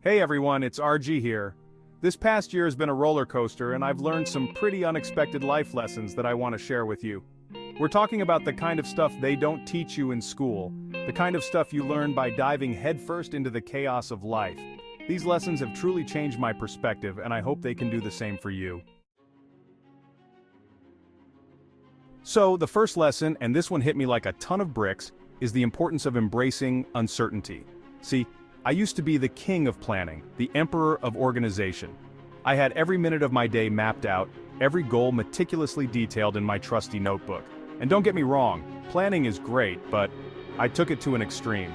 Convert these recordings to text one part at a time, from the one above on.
Hey everyone, it's RG here. This past year has been a roller coaster and I've learned some pretty unexpected life lessons that I want to share with you. We're talking about the kind of stuff they don't teach you in school, the kind of stuff you learn by diving headfirst into the chaos of life. These lessons have truly changed my perspective and I hope they can do the same for you. So, the first lesson, and this one hit me like a ton of bricks, is the importance of embracing uncertainty. See, I used to be the king of planning, the emperor of organization. I had every minute of my day mapped out, every goal meticulously detailed in my trusty notebook. And don't get me wrong, planning is great, but I took it to an extreme.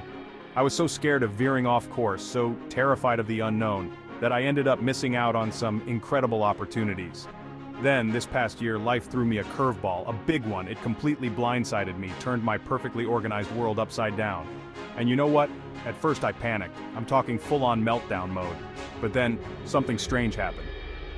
I was so scared of veering off course, so terrified of the unknown, that I ended up missing out on some incredible opportunities. Then, this past year, life threw me a curveball, a big one. It completely blindsided me, turned my perfectly organized world upside down. And you know what? At first I panicked. I'm talking full-on meltdown mode. But then, something strange happened.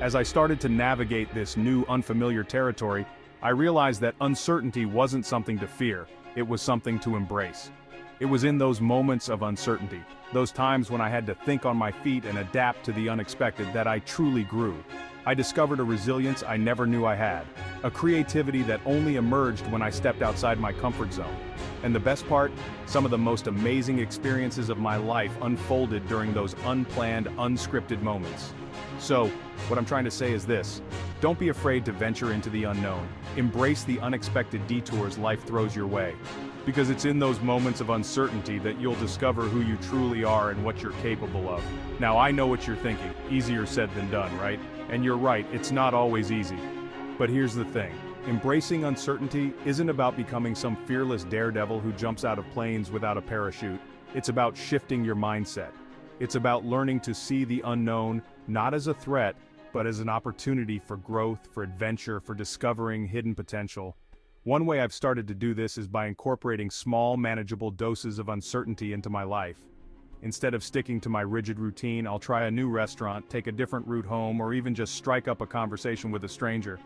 As I started to navigate this new, unfamiliar territory, I realized that uncertainty wasn't something to fear, it was something to embrace. It was in those moments of uncertainty, those times when I had to think on my feet and adapt to the unexpected, that I truly grew. I discovered a resilience I never knew I had, a creativity that only emerged when I stepped outside my comfort zone. And the best part, some of the most amazing experiences of my life unfolded during those unplanned, unscripted moments. So, what I'm trying to say is this: don't be afraid to venture into the unknown. Embrace the unexpected detours life throws your way. Because it's in those moments of uncertainty that you'll discover who you truly are and what you're capable of. Now, I know what you're thinking. Easier said than done, right? And you're right, it's not always easy. But here's the thing. Embracing uncertainty isn't about becoming some fearless daredevil who jumps out of planes without a parachute. It's about shifting your mindset. It's about learning to see the unknown not as a threat, but as an opportunity for growth, for adventure, for discovering hidden potential. One way I've started to do this is by incorporating small, manageable doses of uncertainty into my life. Instead of sticking to my rigid routine, I'll try a new restaurant, take a different route home, or even just strike up a conversation with a stranger.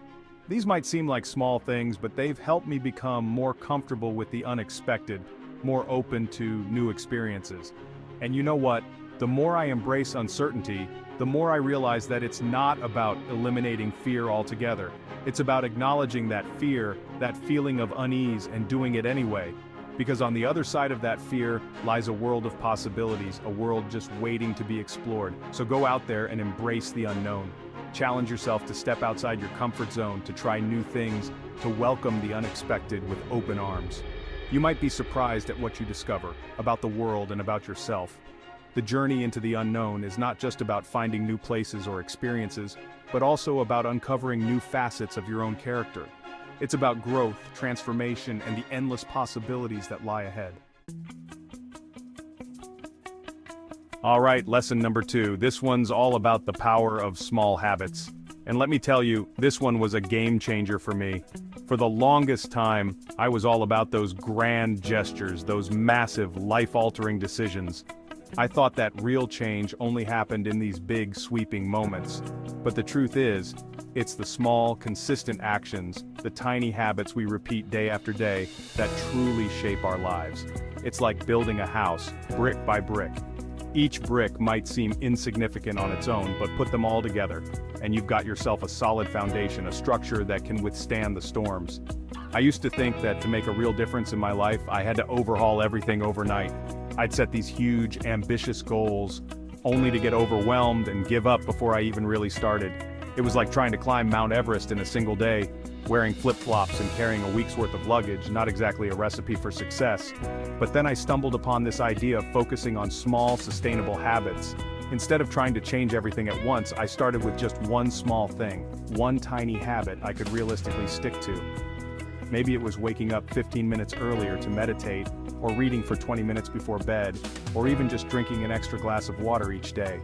These might seem like small things, but they've helped me become more comfortable with the unexpected, more open to new experiences. And you know what? The more I embrace uncertainty, the more I realize that it's not about eliminating fear altogether. It's about acknowledging that fear, that feeling of unease, and doing it anyway. Because on the other side of that fear lies a world of possibilities, a world just waiting to be explored. So go out there and embrace the unknown. Challenge yourself to step outside your comfort zone, to try new things, to welcome the unexpected with open arms. You might be surprised at what you discover, about the world and about yourself. The journey into the unknown is not just about finding new places or experiences, but also about uncovering new facets of your own character. It's about growth, transformation, and the endless possibilities that lie ahead. All right, lesson number 2. This one's all about the power of small habits. And let me tell you, this one was a game changer for me. For the longest time, I was all about those grand gestures, those massive, life-altering decisions. I thought that real change only happened in these big, sweeping moments. But the truth is, it's the small, consistent actions, the tiny habits we repeat day after day, that truly shape our lives. It's like building a house, brick by brick. Each brick might seem insignificant on its own, but put them all together, and you've got yourself a solid foundation, a structure that can withstand the storms. I used to think that to make a real difference in my life, I had to overhaul everything overnight. I'd set these huge, ambitious goals, only to get overwhelmed and give up before I even really started. It was like trying to climb Mount Everest in a single day, wearing flip-flops and carrying a week's worth of luggage, not exactly a recipe for success. But then I stumbled upon this idea of focusing on small, sustainable habits. Instead of trying to change everything at once, I started with just one small thing, one tiny habit I could realistically stick to. Maybe it was waking up 15 minutes earlier to meditate, or reading for 20 minutes before bed, or even just drinking an extra glass of water each day.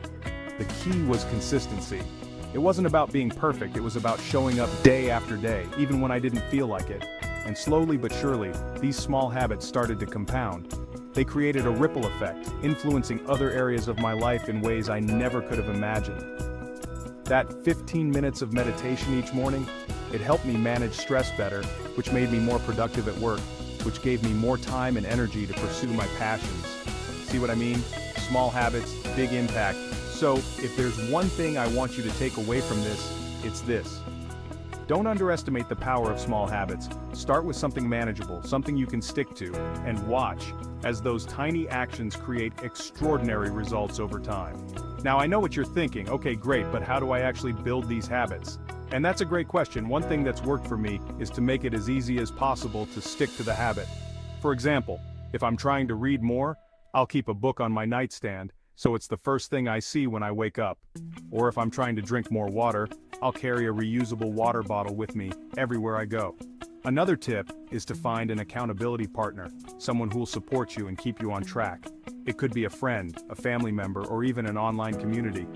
The key was consistency. It wasn't about being perfect, it was about showing up day after day, even when I didn't feel like it. And slowly but surely, these small habits started to compound. They created a ripple effect, influencing other areas of my life in ways I never could have imagined. That 15 minutes of meditation each morning, it helped me manage stress better, which made me more productive at work, which gave me more time and energy to pursue my passions. See what I mean? Small habits, big impact, So, if there's one thing I want you to take away from this, it's this. Don't underestimate the power of small habits. Start with something manageable, something you can stick to, and watch as those tiny actions create extraordinary results over time. Now I know what you're thinking, okay great, but how do I actually build these habits? And that's a great question. One thing that's worked for me is to make it as easy as possible to stick to the habit. For example, if I'm trying to read more, I'll keep a book on my nightstand, so it's the first thing I see when I wake up. Or if I'm trying to drink more water, I'll carry a reusable water bottle with me everywhere I go. Another tip is to find an accountability partner, someone who'll support you and keep you on track. It could be a friend, a family member, or even an online community.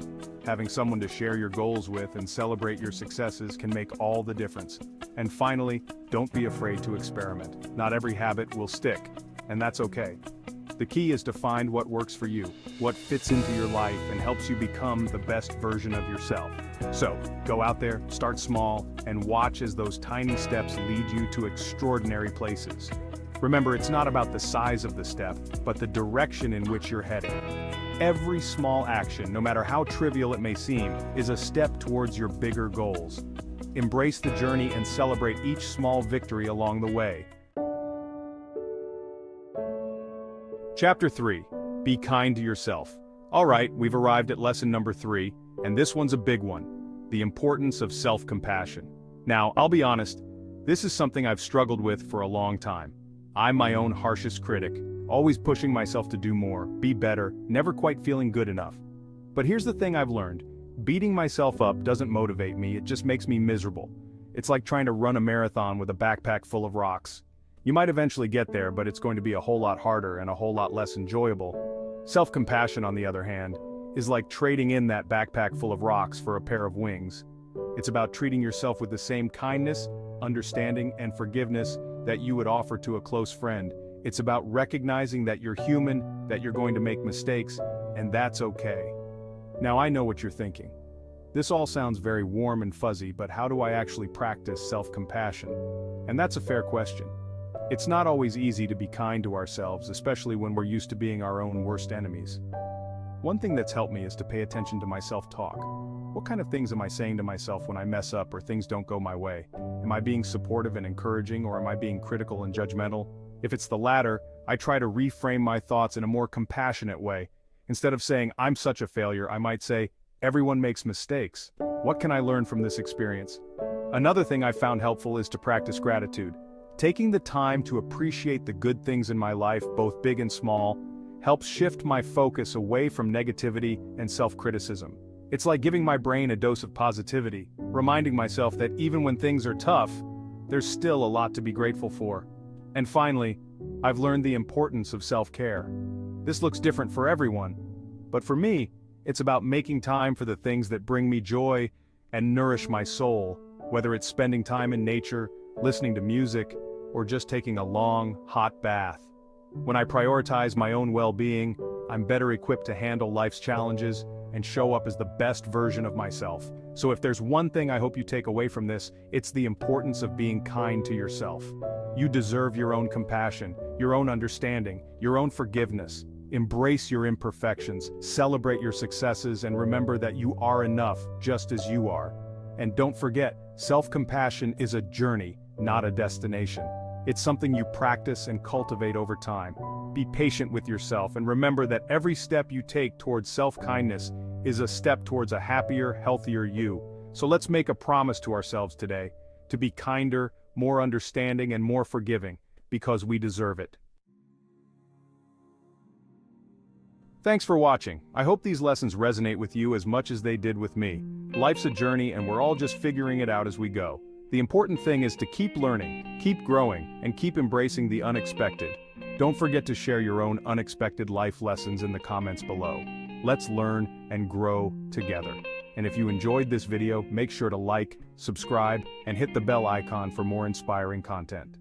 Having someone to share your goals with and celebrate your successes can make all the difference. And finally, don't be afraid to experiment. Not every habit will stick, and that's okay. The key is to find what works for you, what fits into your life and helps you become the best version of yourself. So, go out there, start small, and watch as those tiny steps lead you to extraordinary places. Remember, it's not about the size of the step, but the direction in which you're heading. Every small action, no matter how trivial it may seem, is a step towards your bigger goals. Embrace the journey and celebrate each small victory along the way. Chapter 3. Be kind to yourself. Alright, we've arrived at lesson number 3, and this one's a big one. The importance of self-compassion. Now, I'll be honest, this is something I've struggled with for a long time. I'm my own harshest critic, always pushing myself to do more, be better, never quite feeling good enough. But here's the thing I've learned. Beating myself up doesn't motivate me, it just makes me miserable. It's like trying to run a marathon with a backpack full of rocks. You might eventually get there, but it's going to be a whole lot harder and a whole lot less enjoyable. Self-compassion, on the other hand, is like trading in that backpack full of rocks for a pair of wings. It's about treating yourself with the same kindness, understanding, and forgiveness that you would offer to a close friend. It's about recognizing that you're human, that you're going to make mistakes, and that's okay. Now I know what you're thinking. This all sounds very warm and fuzzy, but how do I actually practice self-compassion? And that's a fair question. It's not always easy to be kind to ourselves, especially when we're used to being our own worst enemies. One thing that's helped me is to pay attention to my self-talk. What kind of things am I saying to myself when I mess up or things don't go my way? Am I being supportive and encouraging, or am I being critical and judgmental? If it's the latter, I try to reframe my thoughts in a more compassionate way. Instead of saying, I'm such a failure, I might say, everyone makes mistakes. What can I learn from this experience? Another thing I found helpful is to practice gratitude. Taking the time to appreciate the good things in my life, both big and small, helps shift my focus away from negativity and self-criticism. It's like giving my brain a dose of positivity, reminding myself that even when things are tough, there's still a lot to be grateful for. And finally, I've learned the importance of self-care. This looks different for everyone, but for me, it's about making time for the things that bring me joy and nourish my soul, whether it's spending time in nature, listening to music, or just taking a long, hot bath. When I prioritize my own well-being, I'm better equipped to handle life's challenges and show up as the best version of myself. So if there's one thing I hope you take away from this, it's the importance of being kind to yourself. You deserve your own compassion, your own understanding, your own forgiveness. Embrace your imperfections, celebrate your successes, and remember that you are enough just as you are. And don't forget, self-compassion is a journey, not a destination. It's something you practice and cultivate over time. Be patient with yourself and remember that every step you take towards self-kindness is a step towards a happier, healthier you. So let's make a promise to ourselves today, to be kinder, more understanding, and more forgiving, because we deserve it. Thanks for watching. I hope these lessons resonate with you as much as they did with me. Life's a journey and we're all just figuring it out as we go. The important thing is to keep learning, keep growing, and keep embracing the unexpected. Don't forget to share your own unexpected life lessons in the comments below. Let's learn and grow together. And if you enjoyed this video, make sure to like, subscribe, and hit the bell icon for more inspiring content.